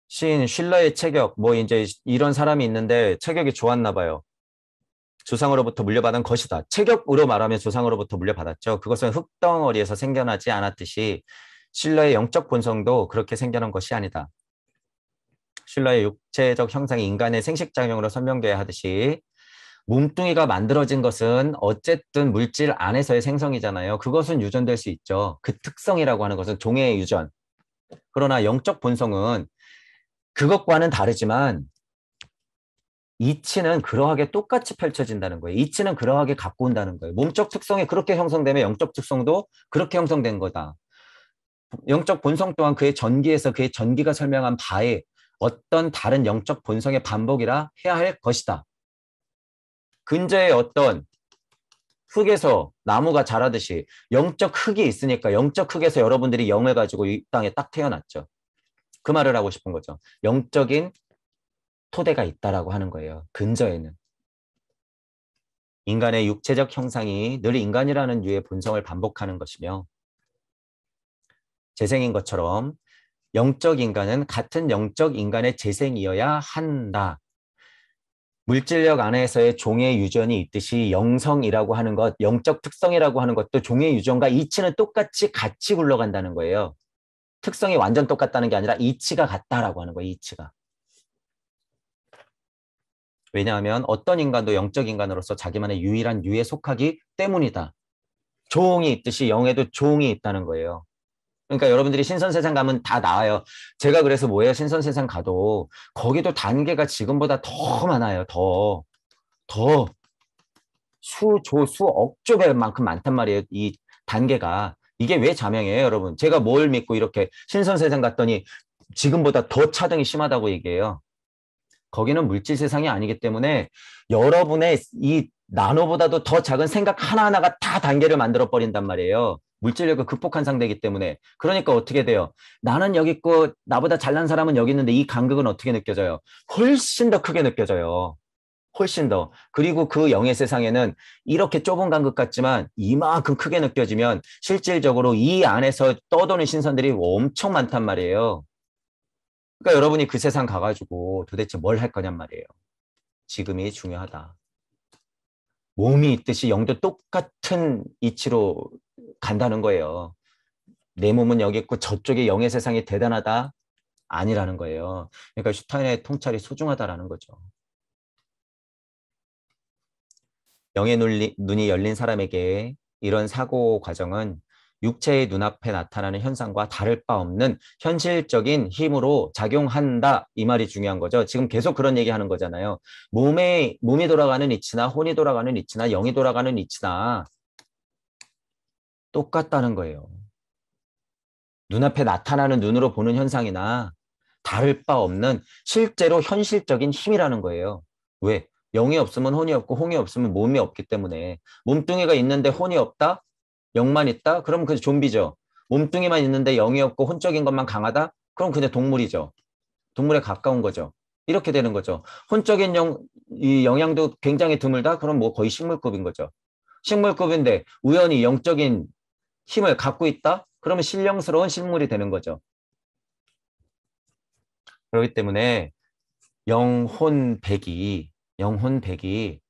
시인 쉴러의 체격, 뭐 이제 이런 사람이 있는데 체격이 좋았나 봐요. 조상으로부터 물려받은 것이다. 체격으로 말하면 조상으로부터 물려받았죠. 그것은 흙덩어리에서 생겨나지 않았듯이 쉴러의 영적 본성도 그렇게 생겨난 것이 아니다. 쉴러의 육체적 형상이 인간의 생식작용으로 설명돼야 하듯이 몸뚱이가 만들어진 것은 어쨌든 물질 안에서의 생성이잖아요. 그것은 유전될 수 있죠. 그 특성이라고 하는 것은 종의 유전. 그러나 영적 본성은 그것과는 다르지만 이치는 그러하게 똑같이 펼쳐진다는 거예요. 이치는 그러하게 갖고 온다는 거예요. 몸적 특성이 그렇게 형성되면 영적 특성도 그렇게 형성된 거다. 영적 본성 또한 그의 전기에서 그의 전기가 설명한 바에 어떤 다른 영적 본성의 반복이라 해야 할 것이다. 근저에 어떤 흙에서 나무가 자라듯이 영적 흙이 있으니까 영적 흙에서 여러분들이 영을 가지고 이 땅에 딱 태어났죠. 그 말을 하고 싶은 거죠. 영적인 토대가 있다라고 하는 거예요. 근저에는. 인간의 육체적 형상이 늘 인간이라는 유의 본성을 반복하는 것이며 재생인 것처럼 영적 인간은 같은 영적 인간의 재생이어야 한다. 물질력 안에서의 종의 유전이 있듯이 영성이라고 하는 것, 영적 특성이라고 하는 것도 종의 유전과 이치는 똑같이 같이 굴러간다는 거예요. 특성이 완전 똑같다는 게 아니라 이치가 같다라고 하는 거예요. 이치가. 왜냐하면 어떤 인간도 영적 인간으로서 자기만의 유일한 유에 속하기 때문이다. 종이 있듯이 영에도 종이 있다는 거예요. 그러니까 여러분들이 신선세상 가면 다 나와요. 제가 그래서 뭐예요? 신선세상 가도 거기도 단계가 지금보다 더 많아요. 더 수억 배만큼 많단 말이에요. 이 단계가. 이게 왜 자명이에요, 여러분? 제가 뭘 믿고 이렇게 신선세상 갔더니 지금보다 더 차등이 심하다고 얘기해요. 거기는 물질 세상이 아니기 때문에 여러분의 이 나노보다도 더 작은 생각 하나하나가 다 단계를 만들어 버린단 말이에요. 물질력을 극복한 상태이기 때문에. 그러니까 어떻게 돼요? 나는 여기 있고 나보다 잘난 사람은 여기 있는데 이 간극은 어떻게 느껴져요? 훨씬 더 크게 느껴져요. 훨씬 더. 그리고 그 영의 세상에는 이렇게 좁은 간극 같지만 이만큼 크게 느껴지면 실질적으로 이 안에서 떠도는 신선들이 엄청 많단 말이에요. 그러니까 여러분이 그 세상 가가지고 도대체 뭘 할 거냔 말이에요. 지금이 중요하다. 몸이 있듯이 영도 똑같은 이치로 간다는 거예요. 내 몸은 여기 있고 저쪽에 영의 세상이 대단하다? 아니라는 거예요. 그러니까 슈타인의 통찰이 소중하다라는 거죠. 영의 눈이 열린 사람에게 이런 사고 과정은 육체의 눈앞에 나타나는 현상과 다를 바 없는 현실적인 힘으로 작용한다. 이 말이 중요한 거죠. 지금 계속 그런 얘기하는 거잖아요. 몸이 돌아가는 이치나 혼이 돌아가는 이치나 영이 돌아가는 이치나 똑같다는 거예요. 눈앞에 나타나는 눈으로 보는 현상이나 다를 바 없는 실제로 현실적인 힘이라는 거예요. 왜? 영이 없으면 혼이 없고 홍이 없으면 몸이 없기 때문에 몸뚱이가 있는데 혼이 없다? 영만 있다? 그럼 그게 좀비죠. 몸뚱이만 있는데 영이 없고 혼적인 것만 강하다? 그럼 그냥 동물이죠. 동물에 가까운 거죠. 이렇게 되는 거죠. 혼적인 이 영양도 굉장히 드물다? 그럼 뭐 거의 식물급인 거죠. 식물급인데 우연히 영적인 힘을 갖고 있다? 그러면 신령스러운 식물이 되는 거죠. 그렇기 때문에 영혼백이,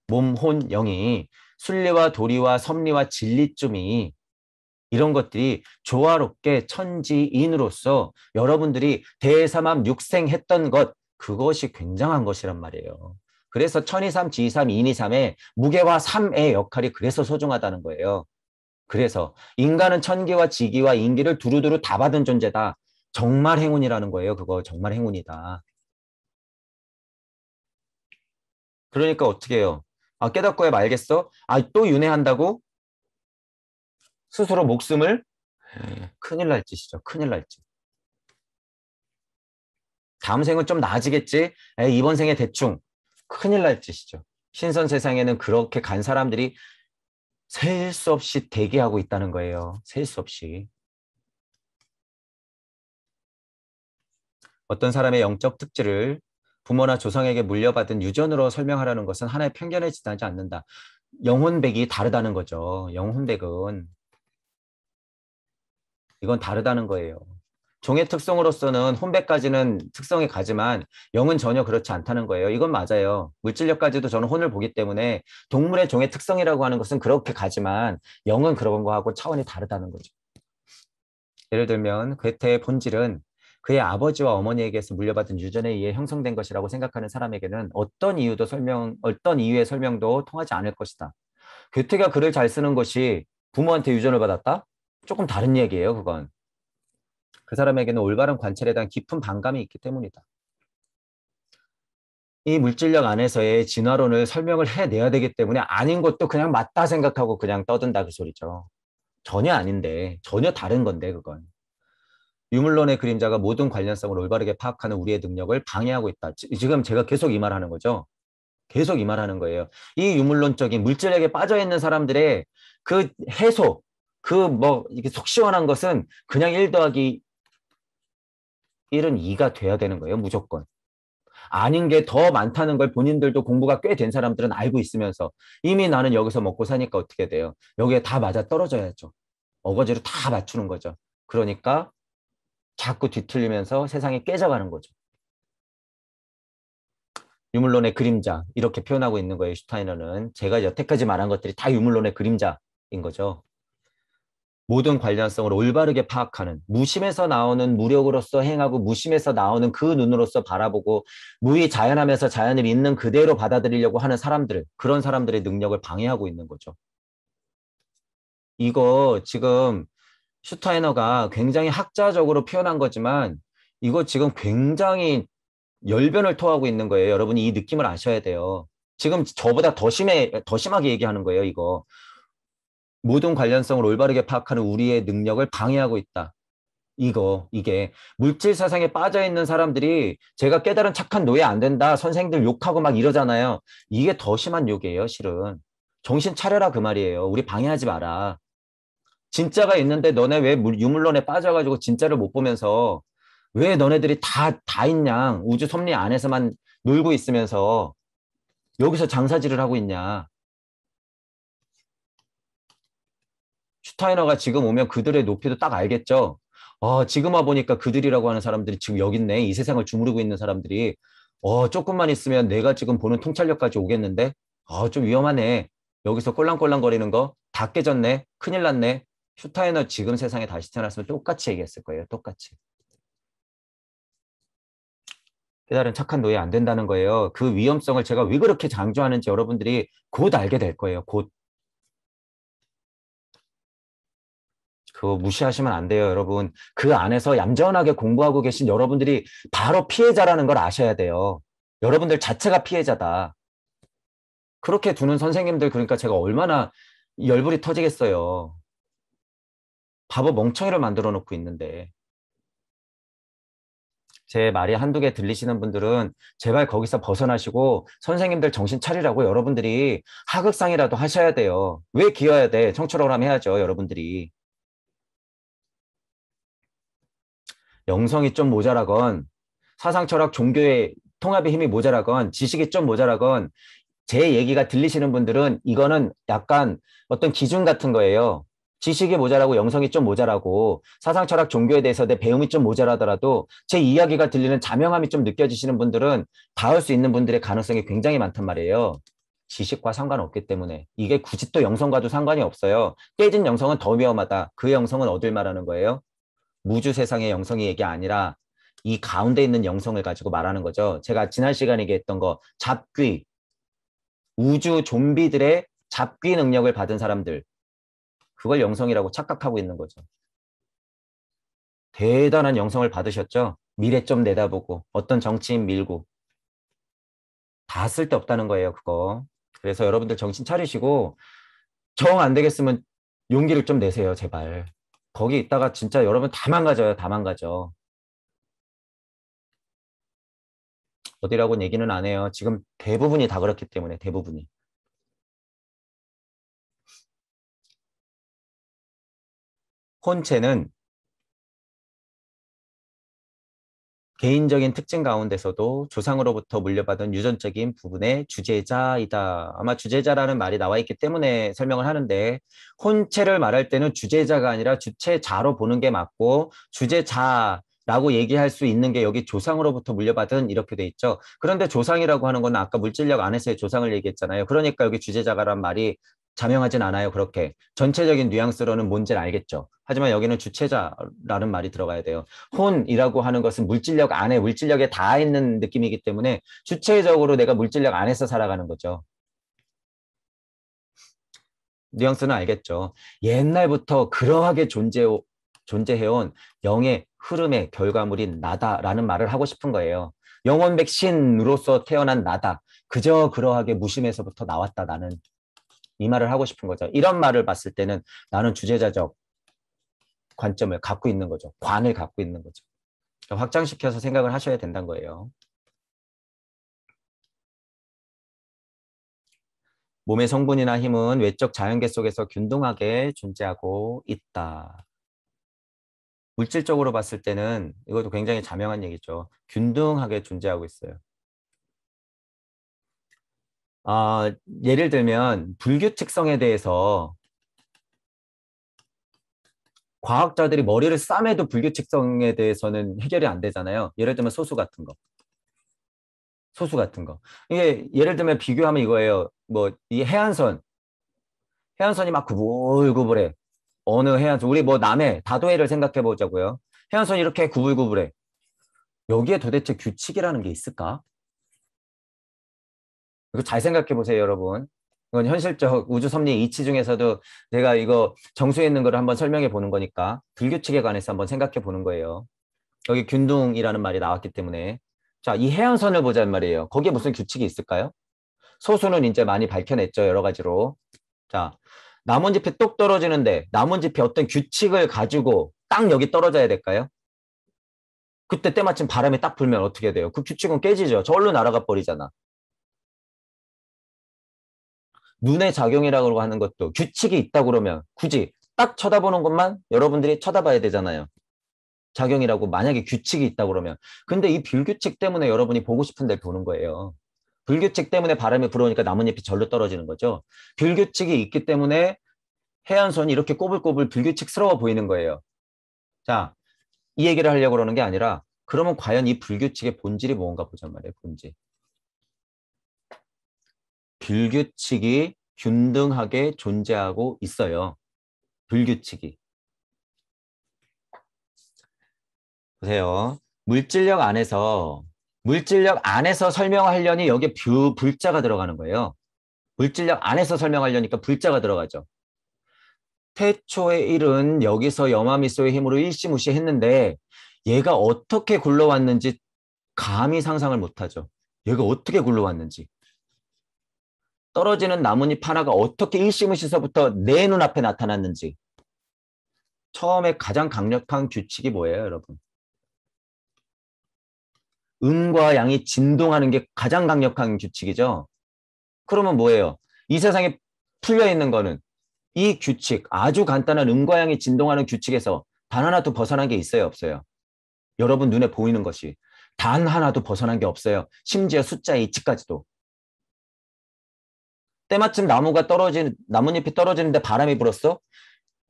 몸혼 영이 순리와 도리와 섭리와 진리쯤이 이런 것들이 조화롭게 천지인으로서 여러분들이 대삼합 육생했던 것, 그것이 굉장한 것이란 말이에요. 그래서 천이삼, 지이삼, 인이삼의 무게와 삼의 역할이 그래서 소중하다는 거예요. 그래서 인간은 천기와 지기와 인기를 두루두루 다 받은 존재다. 정말 행운이라는 거예요. 그거 정말 행운이다. 그러니까 어떻게 해요? 아, 깨닫고 해 말겠어? 아, 또 윤회한다고? 스스로 목숨을? 큰일 날 짓이죠. 큰일 날 짓. 다음 생은 좀 나아지겠지? 에이, 이번 생에 대충. 큰일 날 짓이죠. 신선 세상에는 그렇게 간 사람들이 셀 수 없이 대기하고 있다는 거예요. 셀 수 없이. 어떤 사람의 영적 특질을 부모나 조상에게 물려받은 유전으로 설명하라는 것은 하나의 편견에 지나지 않는다. 영혼백이 다르다는 거죠. 영혼백은. 이건 다르다는 거예요. 종의 특성으로서는 혼백까지는 특성이 가지만 영은 전혀 그렇지 않다는 거예요. 이건 맞아요. 물질력까지도 저는 혼을 보기 때문에 동물의 종의 특성이라고 하는 것은 그렇게 가지만 영은 그런 거하고 차원이 다르다는 거죠. 예를 들면 괴테의 본질은 그의 아버지와 어머니에게서 물려받은 유전에 의해 형성된 것이라고 생각하는 사람에게는 어떤 이유의 설명도 통하지 않을 것이다. 괴테가 글을 잘 쓰는 것이 부모한테 유전을 받았다? 조금 다른 얘기예요, 그건. 그 사람에게는 올바른 관찰에 대한 깊은 반감이 있기 때문이다. 이 물질력 안에서의 진화론을 설명을 해내야 되기 때문에 아닌 것도 그냥 맞다 생각하고 그냥 떠든다 그 소리죠. 전혀 아닌데, 전혀 다른 건데, 그건. 유물론의 그림자가 모든 관련성을 올바르게 파악하는 우리의 능력을 방해하고 있다. 지금 제가 계속 이 말하는 거죠. 계속 이 말하는 거예요. 이 유물론적인 물질력에 빠져 있는 사람들의 그 해소, 그 뭐 이게 속 시원한 것은 그냥 1 더하기 1은 2가 돼야 되는 거예요. 무조건. 아닌 게 더 많다는 걸 본인들도 공부가 꽤 된 사람들은 알고 있으면서 이미 나는 여기서 먹고 사니까 어떻게 돼요? 여기에 다 맞아 떨어져야죠. 어거지로 다 맞추는 거죠. 그러니까 자꾸 뒤틀리면서 세상이 깨져가는 거죠. 유물론의 그림자 이렇게 표현하고 있는 거예요. 슈타이너는. 제가 여태까지 말한 것들이 다 유물론의 그림자인 거죠. 모든 관련성을 올바르게 파악하는 무심에서 나오는 무력으로서 행하고 무심에서 나오는 그 눈으로서 바라보고 무의 자연하면서 자연을 있는 그대로 받아들이려고 하는 사람들, 그런 사람들의 능력을 방해하고 있는 거죠. 이거 지금 슈타이너가 굉장히 학자적으로 표현한 거지만 이거 지금 굉장히 열변을 토하고 있는 거예요. 여러분이 이 느낌을 아셔야 돼요. 지금 저보다 더 심하게 얘기하는 거예요, 이거. 모든 관련성을 올바르게 파악하는 우리의 능력을 방해하고 있다. 이게 물질 사상에 빠져 있는 사람들이 제가 깨달은 착한 노예 안 된다. 선생들 욕하고 막 이러잖아요. 이게 더 심한 욕이에요, 실은. 정신 차려라 그 말이에요. 우리 방해하지 마라. 진짜가 있는데 너네 왜 유물론에 빠져가지고 진짜를 못 보면서 왜 너네들이 다인양 우주 섭리 안에서만 놀고 있으면서 여기서 장사질을 하고 있냐. 슈타이너가 지금 오면 그들의 높이도 딱 알겠죠. 지금 와 보니까 그들이라고 하는 사람들이 지금 여기 있네. 이 세상을 주무르고 있는 사람들이. 조금만 있으면 내가 지금 보는 통찰력까지 오겠는데? 좀 위험하네. 여기서 꼴랑꼴랑거리는 거 다 깨졌네. 큰일 났네. 슈타이너 지금 세상에 다시 태어났으면 똑같이 얘기했을 거예요. 똑같이. 깨달은 착한 노예 안 된다는 거예요. 그 위험성을 제가 왜 그렇게 강조하는지 여러분들이 곧 알게 될 거예요. 곧. 그거 무시하시면 안 돼요, 여러분. 그 안에서 얌전하게 공부하고 계신 여러분들이 바로 피해자라는 걸 아셔야 돼요. 여러분들 자체가 피해자다. 그렇게 두는 선생님들 그러니까 제가 얼마나 열불이 터지겠어요. 바보 멍청이를 만들어 놓고 있는데. 제 말이 한두 개 들리시는 분들은 제발 거기서 벗어나시고 선생님들 정신 차리라고 여러분들이 하극상이라도 하셔야 돼요. 왜 기어야 돼? 청출어람 해야죠, 여러분들이. 영성이 좀 모자라건 사상, 철학, 종교의 통합의 힘이 모자라건 지식이 좀 모자라건 제 얘기가 들리시는 분들은 이거는 약간 어떤 기준 같은 거예요. 지식이 모자라고 영성이 좀 모자라고 사상, 철학, 종교에 대해서 내 배움이 좀 모자라더라도 제 이야기가 들리는 자명함이 좀 느껴지시는 분들은 닿을 수 있는 분들의 가능성이 굉장히 많단 말이에요. 지식과 상관없기 때문에. 이게 굳이 또 영성과도 상관이 없어요. 깨진 영성은 더 위험하다. 그 영성은 어딜 말하는 거예요? 무주 세상의 영성이 얘기 아니라 이 가운데 있는 영성을 가지고 말하는 거죠. 제가 지난 시간에 얘기했던 거 잡귀, 우주 좀비들의 잡귀 능력을 받은 사람들 그걸 영성이라고 착각하고 있는 거죠. 대단한 영성을 받으셨죠. 미래 좀 내다보고 어떤 정치인 밀고 다 쓸데없다는 거예요. 그거. 그래서 여러분들 정신 차리시고 정 안 되겠으면 용기를 좀 내세요. 제발. 거기 있다가 진짜 여러분 다 망가져요. 다 망가져. 어디라고는 얘기는 안 해요. 지금 대부분이 다 그렇기 때문에 대부분이. 혼체는 개인적인 특징 가운데서도 조상으로부터 물려받은 유전적인 부분의 주제자이다. 아마 주제자라는 말이 나와 있기 때문에 설명을 하는데 혼체를 말할 때는 주제자가 아니라 주체자로 보는 게 맞고 주제자라고 얘기할 수 있는 게 여기 조상으로부터 물려받은 이렇게 돼 있죠. 그런데 조상이라고 하는 건 아까 물질력 안에서의 조상을 얘기했잖아요. 그러니까 여기 주제자가란 말이 자명하진 않아요. 그렇게 전체적인 뉘앙스로는 뭔지는 알겠죠. 하지만 여기는 주체자라는 말이 들어가야 돼요. 혼이라고 하는 것은 물질력 안에 물질력에 닿아 있는 느낌이기 때문에 주체적으로 내가 물질력 안에서 살아가는 거죠. 뉘앙스는 알겠죠. 옛날부터 그러하게 존재해온 영의 흐름의 결과물인 나다라는 말을 하고 싶은 거예요. 영원 백신으로서 태어난 나다. 그저 그러하게 무심에서부터 나왔다 나는. 이 말을 하고 싶은 거죠. 이런 말을 봤을 때는 나는 주제자적 관점을 갖고 있는 거죠. 관을 갖고 있는 거죠. 확장시켜서 생각을 하셔야 된다는 거예요. 몸의 성분이나 힘은 외적 자연계 속에서 균등하게 존재하고 있다. 물질적으로 봤을 때는 이것도 굉장히 자명한 얘기죠. 균등하게 존재하고 있어요. 예를 들면 불규칙성에 대해서 과학자들이 머리를 싸매도 불규칙성에 대해서는 해결이 안 되잖아요. 예를 들면 소수 같은 거. 소수 같은 거. 이게 예를 들면 비교하면 이거예요. 뭐 이 해안선이 막 구불구불해. 어느 해안선, 우리 뭐 남해, 다도해를 생각해 보자고요. 해안선이 이렇게 구불구불해. 여기에 도대체 규칙이라는 게 있을까? 이거 잘 생각해 보세요, 여러분. 이건 현실적 우주 섭리 이치 중에서도 제가 이거 정수해 있는 거를 한번 설명해 보는 거니까 불규칙에 관해서 한번 생각해 보는 거예요. 여기 균등이라는 말이 나왔기 때문에. 자, 이 해안선을 보자는 말이에요. 거기에 무슨 규칙이 있을까요? 소수는 이제 많이 밝혀냈죠, 여러 가지로. 자, 나뭇잎이 똑 떨어지는데 나뭇잎이 어떤 규칙을 가지고 딱 여기 떨어져야 될까요? 그때 때마침 바람이 딱 불면 어떻게 돼요? 그 규칙은 깨지죠. 저절로 날아가 버리잖아. 눈의 작용이라고 하는 것도 규칙이 있다 그러면 굳이 딱 쳐다보는 것만 여러분들이 쳐다봐야 되잖아요. 작용이라고 만약에 규칙이 있다 그러면. 근데 이 불규칙 때문에 여러분이 보고 싶은 데 보는 거예요. 불규칙 때문에 바람이 불어오니까 나뭇잎이 절로 떨어지는 거죠. 불규칙이 있기 때문에 해안선이 이렇게 꼬불꼬불 불규칙스러워 보이는 거예요. 자, 이 얘기를 하려고 그러는 게 아니라 그러면 과연 이 불규칙의 본질이 뭔가 보잔 말이에요. 본질. 불규칙이 균등하게 존재하고 있어요. 불규칙이. 보세요. 물질력 안에서 설명하려니 여기에 불자가 들어가는 거예요. 물질력 안에서 설명하려니까 불자가 들어가죠. 태초의 일은 여기서 염화미소의 힘으로 일시무시했는데 얘가 어떻게 굴러왔는지 감히 상상을 못하죠. 얘가 어떻게 굴러왔는지. 떨어지는 나뭇잎 하나가 어떻게 일시무시서부터 내 눈앞에 나타났는지. 처음에 가장 강력한 규칙이 뭐예요, 여러분? 음과 양이 진동하는 게 가장 강력한 규칙이죠. 그러면 뭐예요? 이 세상에 풀려 있는 거는 이 규칙, 아주 간단한 음과 양이 진동하는 규칙에서 단 하나도 벗어난 게 있어요, 없어요? 여러분 눈에 보이는 것이 단 하나도 벗어난 게 없어요. 심지어 숫자의 이치까지도. 때마침 나뭇잎이 떨어지는데 바람이 불었어?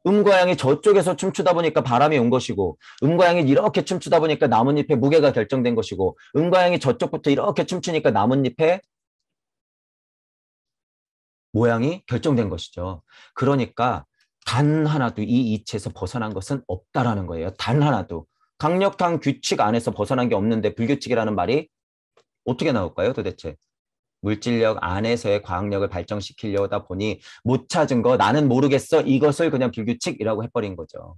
음과 양이 저쪽에서 춤추다 보니까 바람이 온 것이고, 음과 양이 이렇게 춤추다 보니까 나뭇잎의 무게가 결정된 것이고, 음과 양이 저쪽부터 이렇게 춤추니까 나뭇잎의 모양이 결정된 것이죠. 그러니까 단 하나도 이 이치에서 벗어난 것은 없다라는 거예요. 단 하나도. 강력한 규칙 안에서 벗어난 게 없는데 불규칙이라는 말이 어떻게 나올까요, 도대체? 물질력 안에서의 과학력을 발전시키려다 보니 못 찾은 거 나는 모르겠어. 이것을 그냥 불규칙이라고 해버린 거죠.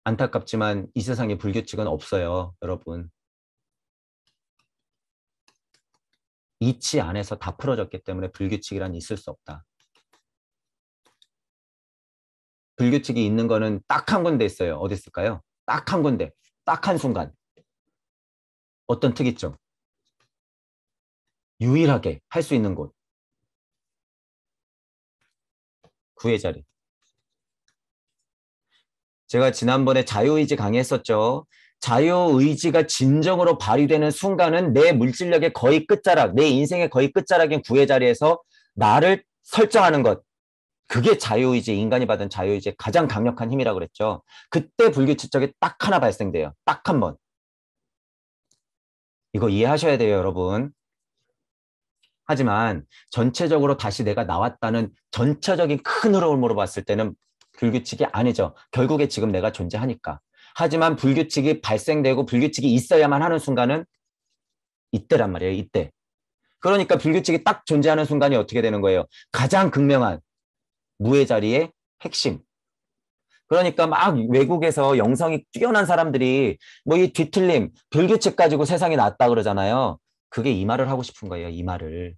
안타깝지만 이 세상에 불규칙은 없어요, 여러분. 이치 안에서 다 풀어졌기 때문에 불규칙이란 있을 수 없다. 불규칙이 있는 거는 딱 한 군데 있어요. 어디 있을까요? 딱 한 군데, 딱 한 순간. 어떤 특이점? 유일하게 할 수 있는 곳. 구의 자리. 제가 지난번에 자유의지 강의했었죠. 자유의지가 진정으로 발휘되는 순간은 내 물질력의 거의 끝자락, 내 인생의 거의 끝자락인 구의 자리에서 나를 설정하는 것. 그게 자유의지, 인간이 받은 자유의지의 가장 강력한 힘이라고 그랬죠. 그때 불규칙적이 딱 하나 발생돼요. 딱 한 번. 이거 이해하셔야 돼요, 여러분. 하지만 전체적으로 다시 내가 나왔다는 전체적인 큰 흐름으로 봤을 때는 불규칙이 아니죠. 결국에 지금 내가 존재하니까. 하지만 불규칙이 발생되고 불규칙이 있어야만 하는 순간은 이때란 말이에요. 이때. 그러니까 불규칙이 딱 존재하는 순간이 어떻게 되는 거예요? 가장 극명한 무의 자리의 핵심. 그러니까 막 외국에서 영성이 뛰어난 사람들이 뭐 이 뒤틀림, 불규칙 가지고 세상이 낫다 그러잖아요. 그게 이 말을 하고 싶은 거예요. 이 말을.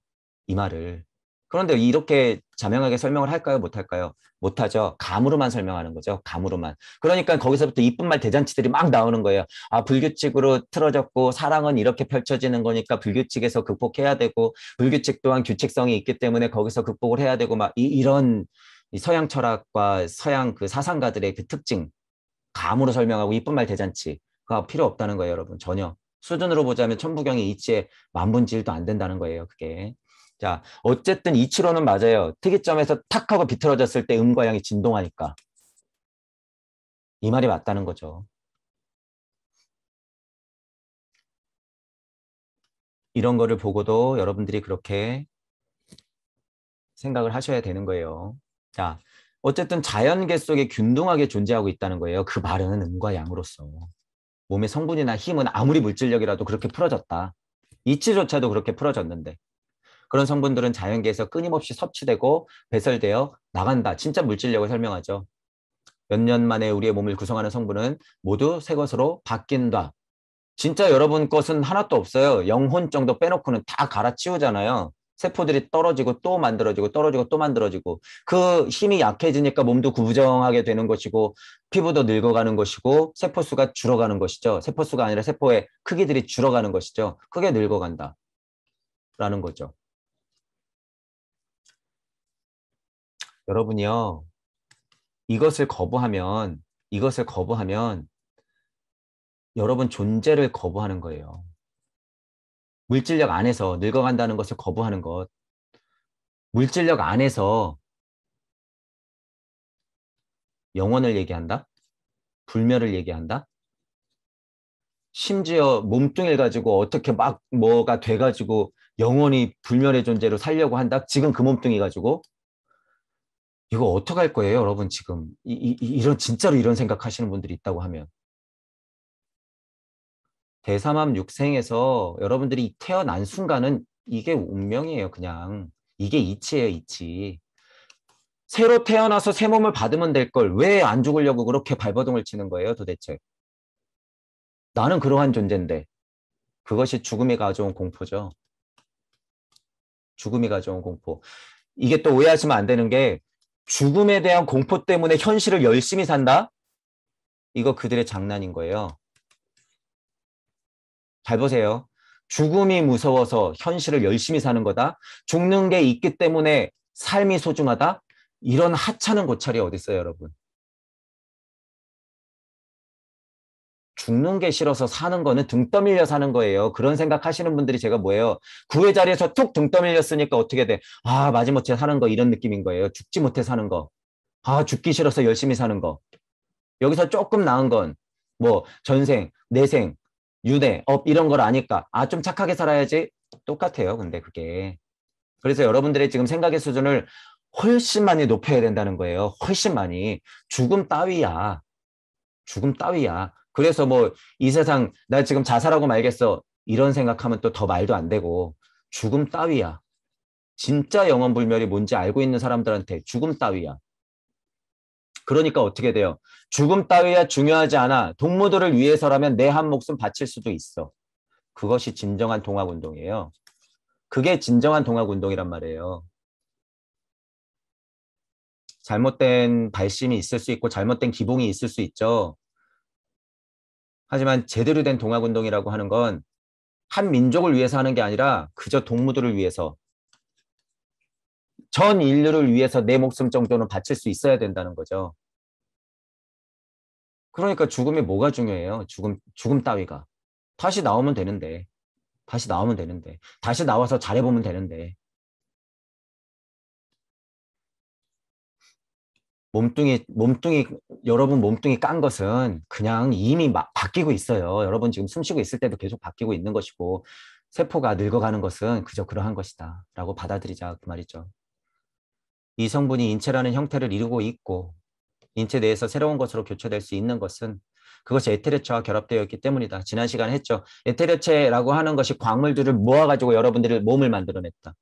이 말을. 그런데 이렇게 자명하게 설명을 할까요? 못할까요? 못하죠. 감으로만 설명하는 거죠. 감으로만. 그러니까 거기서부터 이쁜 말 대잔치들이 막 나오는 거예요. 아, 불규칙으로 틀어졌고 사랑은 이렇게 펼쳐지는 거니까 불규칙에서 극복해야 되고 불규칙 또한 규칙성이 있기 때문에 거기서 극복을 해야 되고 막 이런 이 서양 철학과 서양 그 사상가들의 그 특징, 감으로 설명하고 이쁜 말 대잔치, 그거 필요 없다는 거예요, 여러분. 전혀. 수준으로 보자면 천부경의 이치의 만분의 1도 안 된다는 거예요, 그게. 자, 어쨌든 이치로는 맞아요. 특이점에서 탁 하고 비틀어졌을 때 음과 양이 진동하니까. 이 말이 맞다는 거죠. 이런 거를 보고도 여러분들이 그렇게 생각을 하셔야 되는 거예요. 자, 어쨌든 자연계 속에 균등하게 존재하고 있다는 거예요. 그 말은 음과 양으로서. 몸의 성분이나 힘은 아무리 물질력이라도 그렇게 풀어졌다. 이치조차도 그렇게 풀어졌는데 그런 성분들은 자연계에서 끊임없이 섭취되고 배설되어 나간다. 진짜 물질력을 설명하죠. 몇 년 만에 우리의 몸을 구성하는 성분은 모두 새 것으로 바뀐다. 진짜 여러분 것은 하나도 없어요. 영혼 정도 빼놓고는 다 갈아치우잖아요. 세포들이 떨어지고 또 만들어지고 떨어지고 또 만들어지고 그 힘이 약해지니까 몸도 구부정하게 되는 것이고 피부도 늙어가는 것이고 세포수가 줄어가는 것이죠. 세포수가 아니라 세포의 크기들이 줄어가는 것이죠. 크게 늙어간다. 라는 거죠. 여러분이요. 이것을 거부하면 여러분 존재를 거부하는 거예요. 물질력 안에서 늙어간다는 것을 거부하는 것. 물질력 안에서 영혼을 얘기한다? 불멸을 얘기한다? 심지어 몸뚱이를 가지고 어떻게 막 뭐가 돼가지고 영원히 불멸의 존재로 살려고 한다? 지금 그 몸뚱이 가지고? 이거 어떡할 거예요, 여러분 지금? 이런, 진짜로 이런 생각하시는 분들이 있다고 하면. 대삼함 육생에서 여러분들이 태어난 순간은 이게 운명이에요, 그냥. 이게 이치예요, 이치. 새로 태어나서 새 몸을 받으면 될 걸 왜 안 죽으려고 그렇게 발버둥을 치는 거예요, 도대체? 나는 그러한 존재인데. 그것이 죽음이 가져온 공포죠. 죽음이 가져온 공포. 이게 또 오해하시면 안 되는 게 죽음에 대한 공포 때문에 현실을 열심히 산다? 이거 그들의 장난인 거예요. 잘 보세요. 죽음이 무서워서 현실을 열심히 사는 거다. 죽는 게 있기 때문에 삶이 소중하다. 이런 하찮은 고찰이 어디 있어요, 여러분? 죽는 게 싫어서 사는 거는 등 떠밀려 사는 거예요. 그런 생각하시는 분들이 제가 뭐예요? 구의 자리에서 툭 등 떠밀렸으니까 어떻게 돼? 아, 마지못해 사는 거 이런 느낌인 거예요. 죽지 못해 사는 거. 아, 죽기 싫어서 열심히 사는 거. 여기서 조금 나은 건 뭐 전생, 내생, 윤회, 업 이런 걸 아니까 아, 좀 착하게 살아야지. 똑같아요. 근데 그게. 그래서 여러분들의 지금 생각의 수준을 훨씬 많이 높여야 된다는 거예요. 훨씬 많이. 죽음 따위야. 죽음 따위야. 그래서 뭐 이 세상 나 지금 자살하고 말겠어. 이런 생각하면 또 더 말도 안 되고 죽음 따위야. 진짜 영원불멸이 뭔지 알고 있는 사람들한테 죽음 따위야. 그러니까 어떻게 돼요? 죽음 따위야 중요하지 않아. 동무들을 위해서라면 내 한 목숨 바칠 수도 있어. 그것이 진정한 동학운동이에요. 그게 진정한 동학운동이란 말이에요. 잘못된 발심이 있을 수 있고 잘못된 기봉이 있을 수 있죠. 하지만 제대로 된 동학운동이라고 하는 건 한 민족을 위해서 하는 게 아니라 그저 동무들을 위해서 전 인류를 위해서 내 목숨 정도는 바칠 수 있어야 된다는 거죠. 그러니까 죽음이 뭐가 중요해요? 죽음 따위가. 다시 나오면 되는데. 다시 나오면 되는데. 다시 나와서 잘해보면 되는데. 여러분 몸뚱이 깐 것은 그냥 이미 막 바뀌고 있어요. 여러분 지금 숨 쉬고 있을 때도 계속 바뀌고 있는 것이고, 세포가 늙어가는 것은 그저 그러한 것이다. 라고 받아들이자 그 말이죠. 이 성분이 인체라는 형태를 이루고 있고, 인체 내에서 새로운 것으로 교체될 수 있는 것은 그것이 에테르체와 결합되어 있기 때문이다. 지난 시간에 했죠. 에테르체라고 하는 것이 광물들을 모아가지고 여러분들의 몸을 만들어냈다.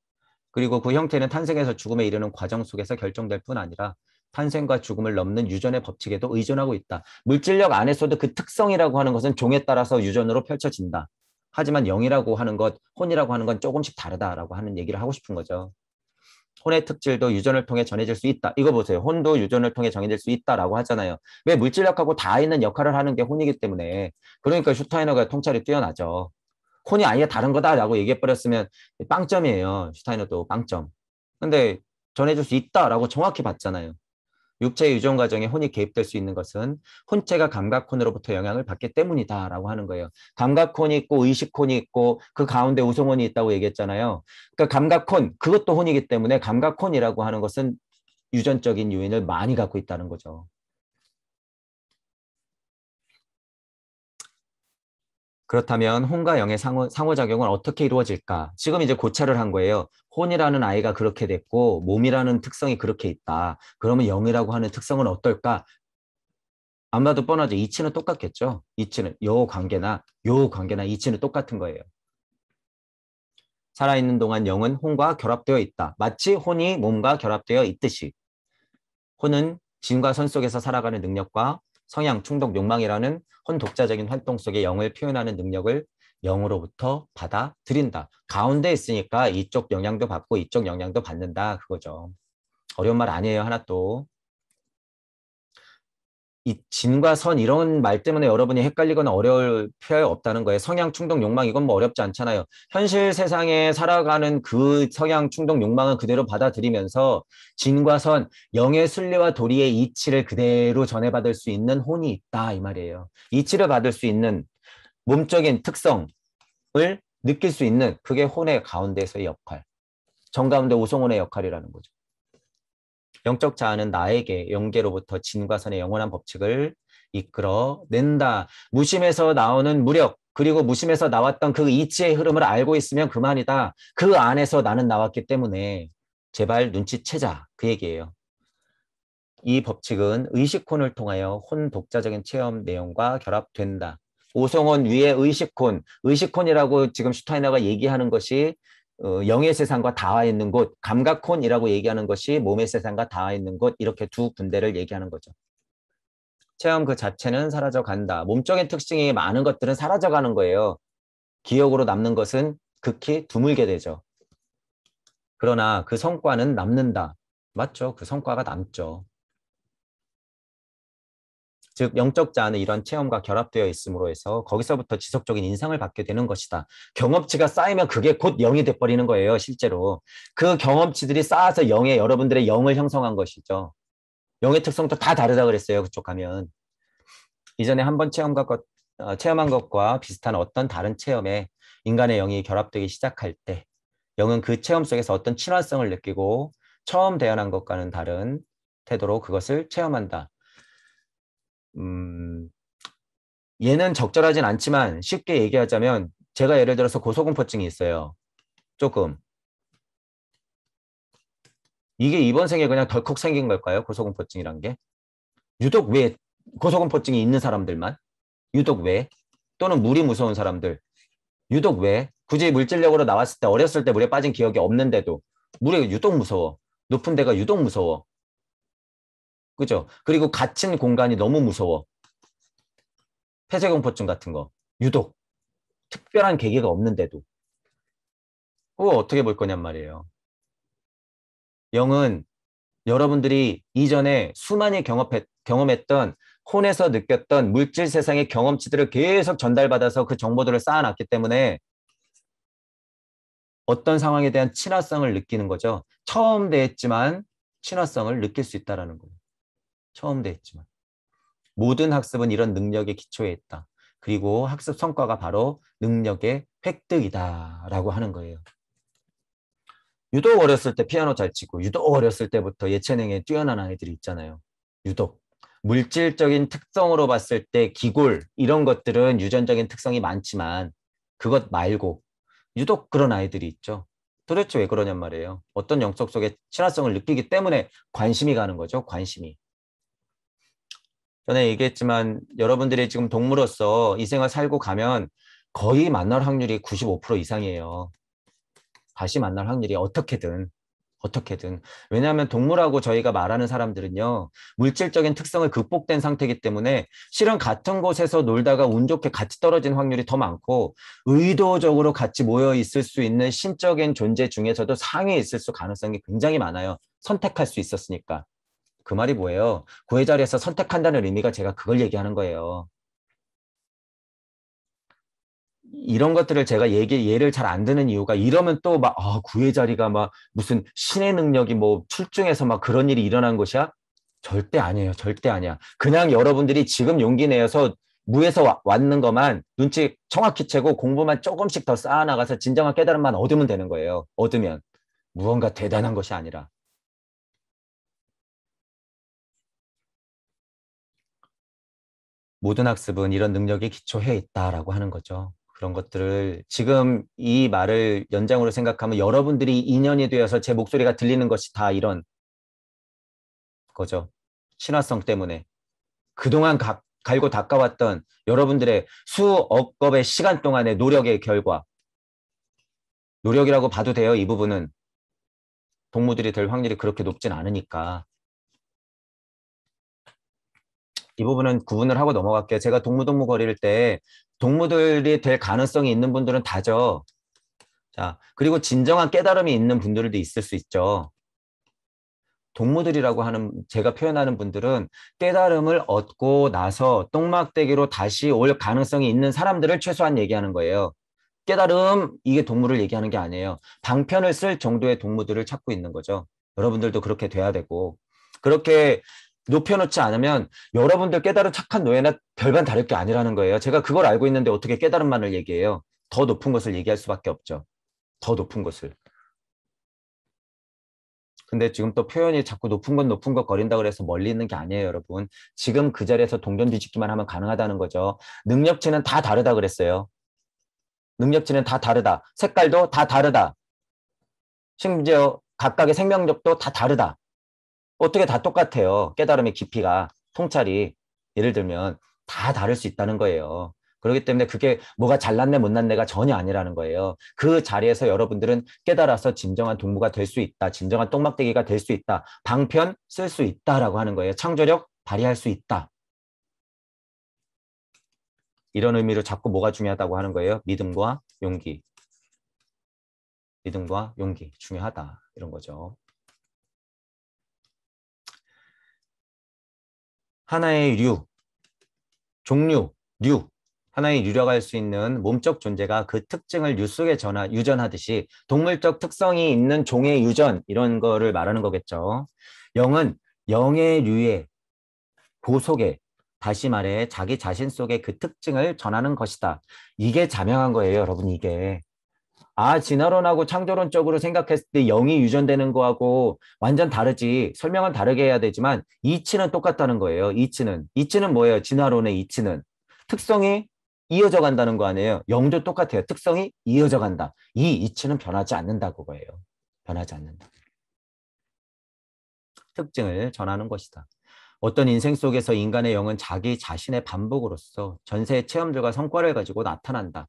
그리고 그 형태는 탄생에서 죽음에 이르는 과정 속에서 결정될 뿐 아니라 탄생과 죽음을 넘는 유전의 법칙에도 의존하고 있다. 물질력 안에서도 그 특성이라고 하는 것은 종에 따라서 유전으로 펼쳐진다. 하지만 영이라고 하는 것, 혼이라고 하는 건 조금씩 다르다라고 하는 얘기를 하고 싶은 거죠. 혼의 특질도 유전을 통해 전해질 수 있다. 이거 보세요. 혼도 유전을 통해 정해질 수 있다라고 하잖아요. 왜 물질력하고 다 있는 역할을 하는 게 혼이기 때문에. 그러니까 슈타이너가 통찰이 뛰어나죠. 혼이 아예 다른 거다라고 얘기해버렸으면 빵점이에요. 슈타이너도 빵점. 근데 전해줄 수 있다라고 정확히 봤잖아요. 육체의 유전 과정에 혼이 개입될 수 있는 것은 혼체가 감각혼으로부터 영향을 받기 때문이다라고 하는 거예요. 감각혼이 있고 의식혼이 있고 그 가운데 우성혼이 있다고 얘기했잖아요. 그러니까 감각혼, 그것도 혼이기 때문에 감각혼이라고 하는 것은 유전적인 요인을 많이 갖고 있다는 거죠. 그렇다면 혼과 영의 상호작용은 어떻게 이루어질까? 지금 이제 고찰을 한 거예요. 혼이라는 아이가 그렇게 됐고 몸이라는 특성이 그렇게 있다. 그러면 영이라고 하는 특성은 어떨까? 아마도 뻔하죠. 이치는 똑같겠죠. 이치는 요 관계나 이치는 똑같은 거예요. 살아있는 동안 영은 혼과 결합되어 있다. 마치 혼이 몸과 결합되어 있듯이. 혼은 진과 선 속에서 살아가는 능력과 성향, 충동, 욕망이라는 혼 독자적인 활동 속에 영을 표현하는 능력을 영으로부터 받아들인다. 가운데 있으니까 이쪽 영향도 받고 이쪽 영향도 받는다. 그거죠. 어려운 말 아니에요. 하나도. 이 진과 선 이런 말 때문에 여러분이 헷갈리거나 어려울 필요 없다는 거예요. 성향, 충동, 욕망 이건 뭐 어렵지 않잖아요. 현실 세상에 살아가는 그 성향, 충동, 욕망은 그대로 받아들이면서 진과 선, 영의 순리와 도리의 이치를 그대로 전해받을 수 있는 혼이 있다 이 말이에요. 이치를 받을 수 있는 몸적인 특성을 느낄 수 있는 그게 혼의 가운데서의 역할. 정가운데 우성혼의 역할이라는 거죠. 영적 자아는 나에게 영계로부터 진과 선의 영원한 법칙을 이끌어낸다. 무심에서 나오는 무력, 그리고 무심에서 나왔던 그 이치의 흐름을 알고 있으면 그만이다. 그 안에서 나는 나왔기 때문에 제발 눈치채자. 그 얘기예요. 이 법칙은 의식혼을 통하여 혼 독자적인 체험 내용과 결합된다. 오성원 위에 의식혼, 의식혼이라고 지금 슈타이너가 얘기하는 것이 영의 세상과 닿아 있는 곳, 감각혼이라고 얘기하는 것이 몸의 세상과 닿아 있는 곳, 이렇게 두 군데를 얘기하는 거죠. 체험 그 자체는 사라져 간다. 몸적인 특징이 많은 것들은 사라져 가는 거예요. 기억으로 남는 것은 극히 드물게 되죠. 그러나 그 성과는 남는다. 맞죠? 그 성과가 남죠. 즉 영적 자아는 이런 체험과 결합되어 있음으로 해서 거기서부터 지속적인 인상을 받게 되는 것이다. 경험치가 쌓이면 그게 곧 영이 돼버리는 거예요. 실제로. 그 경험치들이 쌓아서 여러분들의 영을 형성한 것이죠. 영의 특성도 다 다르다 그랬어요. 그쪽 가면. 이전에 한번 체험한 것과 비슷한 어떤 다른 체험에 인간의 영이 결합되기 시작할 때 영은 그 체험 속에서 어떤 친화성을 느끼고 처음 대연한 것과는 다른 태도로 그것을 체험한다. 얘는 적절하진 않지만 쉽게 얘기하자면 제가 예를 들어서 고소공포증이 있어요. 조금. 이게 이번 생에 그냥 덜컥 생긴 걸까요? 고소공포증이란 게. 유독 왜 고소공포증이 있는 사람들만? 유독 왜? 또는 물이 무서운 사람들. 유독 왜? 굳이 물질력으로 나왔을 때 어렸을 때 물에 빠진 기억이 없는데도 물이 유독 무서워. 높은 데가 유독 무서워. 그죠? 그리고 갇힌 공간이 너무 무서워. 폐쇄공포증 같은 거. 유독. 특별한 계기가 없는데도. 그거 어떻게 볼 거냔 말이에요. 영은 여러분들이 이전에 수많이 경험했던 혼에서 느꼈던 물질 세상의 경험치들을 계속 전달받아서 그 정보들을 쌓아놨기 때문에 어떤 상황에 대한 친화성을 느끼는 거죠. 처음 대했지만 친화성을 느낄 수 있다는 거예요. 처음 대했지만. 모든 학습은 이런 능력에 기초해 있다. 그리고 학습 성과가 바로 능력의 획득이다라고 하는 거예요. 유독 어렸을 때 피아노 잘 치고 유독 어렸을 때부터 예체능에 뛰어난 아이들이 있잖아요. 유독. 물질적인 특성으로 봤을 때 기골 이런 것들은 유전적인 특성이 많지만 그것 말고 유독 그런 아이들이 있죠. 도대체 왜 그러냔 말이에요. 어떤 영적 속에 친화성을 느끼기 때문에 관심이 가는 거죠. 관심이. 전에 얘기했지만 여러분들이 지금 동물로서 이 생을 살고 가면 거의 만날 확률이 95% 이상이에요. 다시 만날 확률이 어떻게든. 왜냐하면 동물하고 저희가 말하는 사람들은요. 물질적인 특성을 극복된 상태이기 때문에 실은 같은 곳에서 놀다가 운 좋게 같이 떨어진 확률이 더 많고 의도적으로 같이 모여 있을 수 있는 신적인 존재 중에서도 상위에 있을 수 가능성이 굉장히 많아요. 선택할 수 있었으니까. 그 말이 뭐예요? 구의 자리에서 선택한다는 의미가 제가 그걸 얘기하는 거예요. 이런 것들을 제가 예를 잘 안 드는 이유가 이러면 또 막, 구의 자리가 막 무슨 신의 능력이 뭐 출중해서 막 그런 일이 일어난 것이야? 절대 아니에요. 절대 아니야. 그냥 여러분들이 지금 용기 내어서 무에서 왔는 것만 눈치 정확히 채고 공부만 조금씩 더 쌓아나가서 진정한 깨달음만 얻으면 되는 거예요. 얻으면. 무언가 대단한 것이 아니라. 모든 학습은 이런 능력에 기초해 있다라고 하는 거죠. 그런 것들을 지금 이 말을 연장으로 생각하면 여러분들이 인연이 되어서 제 목소리가 들리는 것이 다 이런 거죠. 신화성 때문에. 그동안 갈고 닦아왔던 여러분들의 수억 겁의 시간 동안의 노력의 결과. 노력이라고 봐도 돼요. 이 부분은. 동무들이 될 확률이 그렇게 높진 않으니까. 이 부분은 구분을 하고 넘어갈게요. 제가 동무동무 거릴 때 동무들이 될 가능성이 있는 분들은 다죠. 자, 그리고 진정한 깨달음이 있는 분들도 있을 수 있죠. 동무들이라고 하는 제가 표현하는 분들은 깨달음을 얻고 나서 똥막대기로 다시 올 가능성이 있는 사람들을 최소한 얘기하는 거예요. 깨달음, 이게 동무를 얘기하는 게 아니에요. 방편을 쓸 정도의 동무들을 찾고 있는 거죠. 여러분들도 그렇게 돼야 되고. 그렇게 높여놓지 않으면 여러분들 깨달은 착한 노예나 별반 다를 게 아니라는 거예요. 제가 그걸 알고 있는데 어떻게 깨달음만을 얘기해요. 더 높은 것을 얘기할 수밖에 없죠. 더 높은 것을. 근데 지금 또 표현이 자꾸 높은 것 거린다 그래서 멀리 있는 게 아니에요, 여러분. 지금 그 자리에서 동전 뒤집기만 하면 가능하다는 거죠. 능력치는 다 다르다 그랬어요. 능력치는 다 다르다. 색깔도 다 다르다. 심지어 각각의 생명력도 다 다르다. 어떻게 다 똑같아요. 깨달음의 깊이가, 통찰이. 예를 들면 다 다를 수 있다는 거예요. 그렇기 때문에 그게 뭐가 잘났네 못났네가 전혀 아니라는 거예요. 그 자리에서 여러분들은 깨달아서 진정한 동무가 될 수 있다. 진정한 똥막대기가 될 수 있다. 방편 쓸 수 있다라고 하는 거예요. 창조력 발휘할 수 있다. 이런 의미로 자꾸 뭐가 중요하다고 하는 거예요. 믿음과 용기. 믿음과 용기 중요하다. 이런 거죠. 하나의 종류, 류. 하나의 류라고 할 수 있는 몸적 존재가 그 특징을 류 속에 유전하듯이 동물적 특성이 있는 종의 유전 이런 거를 말하는 거겠죠. 영은 영의 류의 보속에 다시 말해 자기 자신 속의 그 특징을 전하는 것이다. 이게 자명한 거예요, 여러분. 이게. 진화론하고 창조론적으로 생각했을 때 영이 유전되는 거하고 완전 다르지. 설명은 다르게 해야 되지만 이치는 똑같다는 거예요. 이치는 뭐예요? 진화론의 이치는. 특성이 이어져 간다는 거 아니에요. 영도 똑같아요. 특성이 이어져 간다. 이 이치는 변하지 않는다고 거예요. 변하지 않는다. 특징을 전하는 것이다. 어떤 인생 속에서 인간의 영은 자기 자신의 반복으로서 전세의 체험들과 성과를 가지고 나타난다.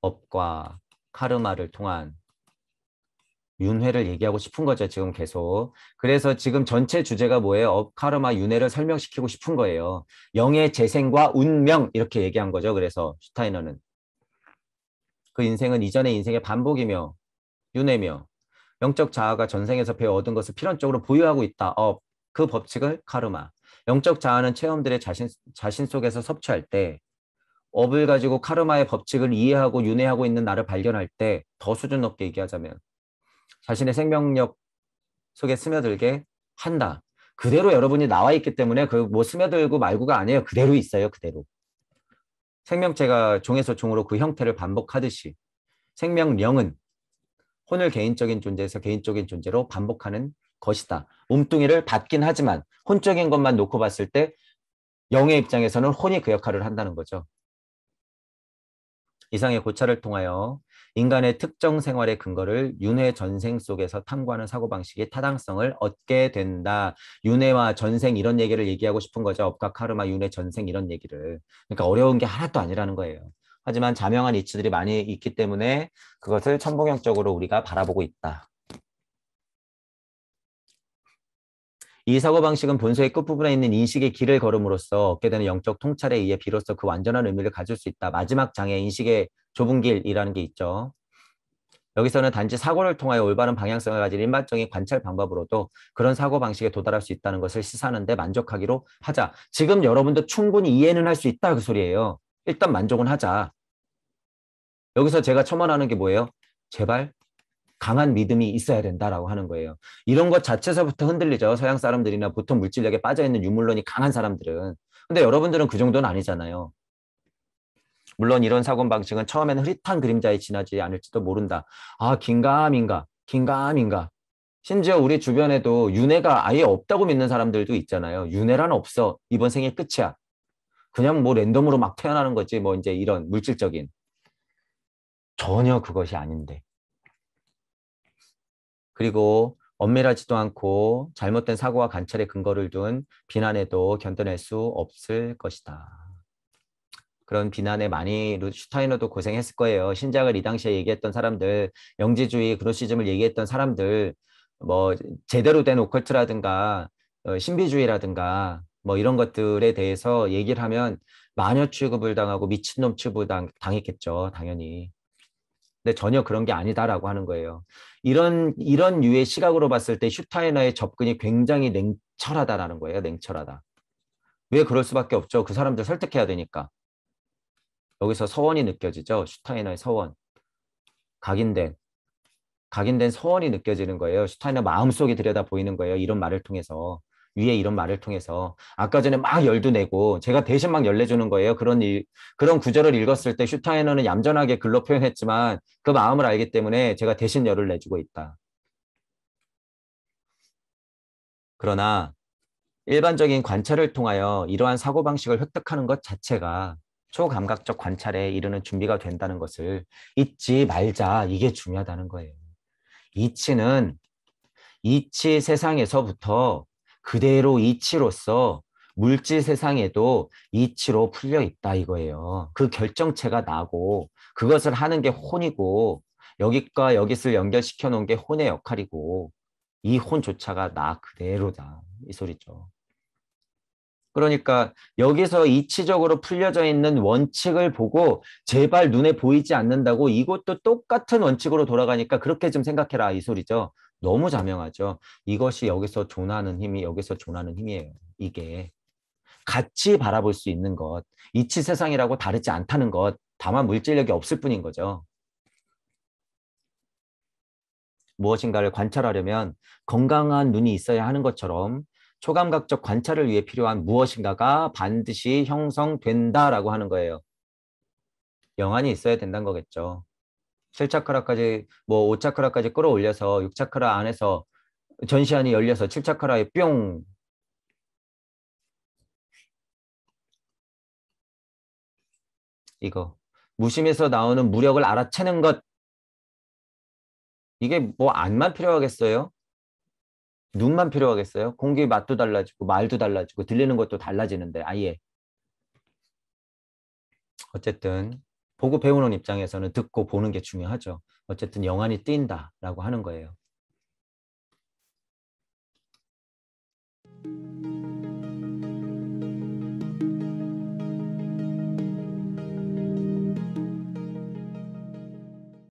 업과 카르마를 통한 윤회를 얘기하고 싶은 거죠, 지금 계속. 그래서 지금 전체 주제가 뭐예요? 업, 카르마, 윤회를 설명시키고 싶은 거예요. 영의 재생과 운명 이렇게 얘기한 거죠. 그래서 슈타이너는. 그 인생은 이전의 인생의 반복이며 윤회며 영적 자아가 전생에서 배워 얻은 것을 필연적으로 보유하고 있다. 업, 그 법칙을 카르마. 영적 자아는 체험들의 자신 속에서 섭취할 때 업을 가지고 카르마의 법칙을 이해하고 윤회하고 있는 나를 발견할 때 더 수준 높게 얘기하자면 자신의 생명력 속에 스며들게 한다. 그대로 여러분이 나와 있기 때문에 그 뭐 스며들고 말고가 아니에요. 그대로 있어요. 그대로. 생명체가 종에서 종으로 그 형태를 반복하듯이 생명령은 혼을 개인적인 존재에서 개인적인 존재로 반복하는 것이다. 몸뚱이를 받긴 하지만 혼적인 것만 놓고 봤을 때 영의 입장에서는 혼이 그 역할을 한다는 거죠. 이상의 고찰을 통하여 인간의 특정 생활의 근거를 윤회 전생 속에서 탐구하는 사고방식이 타당성을 얻게 된다. 윤회와 전생 이런 얘기를 얘기하고 싶은 거죠. 업과 카르마, 윤회, 전생 이런 얘기를. 그러니까 어려운 게 하나도 아니라는 거예요. 하지만 자명한 이치들이 많이 있기 때문에 그것을 천부경적으로 우리가 바라보고 있다. 이 사고방식은 본소의 끝부분에 있는 인식의 길을 걸음으로써 얻게 되는 영적 통찰에 의해 비로소 그 완전한 의미를 가질 수 있다. 마지막 장에 인식의 좁은 길이라는 게 있죠. 여기서는 단지 사고를 통하여 올바른 방향성을 가진 일반적인 관찰 방법으로도 그런 사고방식에 도달할 수 있다는 것을 시사하는 데 만족하기로 하자. 지금 여러분도 충분히 이해는 할 수 있다 그 소리예요. 일단 만족은 하자. 여기서 제가 첨언하는 게 뭐예요? 제발 강한 믿음이 있어야 된다라고 하는 거예요. 이런 것 자체서부터 흔들리죠. 서양 사람들이나 보통 물질력에 빠져있는 유물론이 강한 사람들은. 근데 여러분들은 그 정도는 아니잖아요. 물론 이런 사고 방식은 처음에는 흐릿한 그림자에 지나지 않을지도 모른다. 아, 긴가민가, 긴가민가. 심지어 우리 주변에도 윤회가 아예 없다고 믿는 사람들도 있잖아요. 윤회란 없어. 이번 생이 끝이야. 그냥 뭐 랜덤으로 막 태어나는 거지. 뭐 이제 이런 물질적인. 전혀 그것이 아닌데. 그리고 엄밀하지도 않고 잘못된 사고와 관찰의 근거를 둔 비난에도 견뎌낼 수 없을 것이다. 그런 비난에 많이 슈타이너도 고생했을 거예요. 신작을 이 당시에 얘기했던 사람들, 영지주의, 그노시즘을 얘기했던 사람들, 뭐 제대로 된 오컬트라든가 신비주의라든가 뭐 이런 것들에 대해서 얘기를 하면 마녀 취급을 당하고 미친놈 취급을 당했겠죠. 당연히. 근데 전혀 그런 게 아니다라고 하는 거예요. 이런 류의 시각으로 봤을 때 슈타이너의 접근이 굉장히 냉철하다라는 거예요. 냉철하다. 왜 그럴 수밖에 없죠. 그 사람들 설득해야 되니까. 여기서 서원이 느껴지죠. 슈타이너의 서원. 각인된 서원이 느껴지는 거예요. 슈타이너 마음속이 들여다 보이는 거예요. 이런 말을 통해서. 위에 이런 말을 통해서. 아까 전에 막 열도 내고 제가 대신 막 열내주는 거예요. 그런 구절을 읽었을 때 슈타이너는 얌전하게 글로 표현했지만 그 마음을 알기 때문에 제가 대신 열을 내주고 있다. 그러나 일반적인 관찰을 통하여 이러한 사고방식을 획득하는 것 자체가 초감각적 관찰에 이르는 준비가 된다는 것을 잊지 말자. 이게 중요하다는 거예요. 이치는 이치 세상에서부터 그대로 이치로서 물질 세상에도 이치로 풀려 있다 이거예요. 그 결정체가 나고 그것을 하는 게 혼이고 여기과 여기를 연결시켜 놓은 게 혼의 역할이고 이 혼조차가 나 그대로다 이 소리죠. 그러니까 여기서 이치적으로 풀려져 있는 원칙을 보고 제발 눈에 보이지 않는다고 이것도 똑같은 원칙으로 돌아가니까 그렇게 좀 생각해라 이 소리죠. 너무 자명하죠. 이것이 여기서 존하는 힘이 여기서 존하는 힘이에요. 이게 같이 바라볼 수 있는 것, 이치 세상이라고 다르지 않다는 것, 다만 물질력이 없을 뿐인 거죠. 무엇인가를 관찰하려면 건강한 눈이 있어야 하는 것처럼 초감각적 관찰을 위해 필요한 무엇인가가 반드시 형성된다라고 하는 거예요. 영안이 있어야 된다는 거겠죠. 7차크라까지 뭐 5차크라까지 끌어올려서 6차크라 안에서 전시안이 열려서 7차크라에 뿅 이거 무심에서 나오는 무력을 알아채는 것 이게 뭐 안만 필요하겠어요? 눈만 필요하겠어요? 공기 맛도 달라지고 말도 달라지고 들리는 것도 달라지는데 아예 어쨌든 보고 배우는 입장에서는 듣고 보는 게 중요하죠. 어쨌든 영안이 띈다라고 하는 거예요.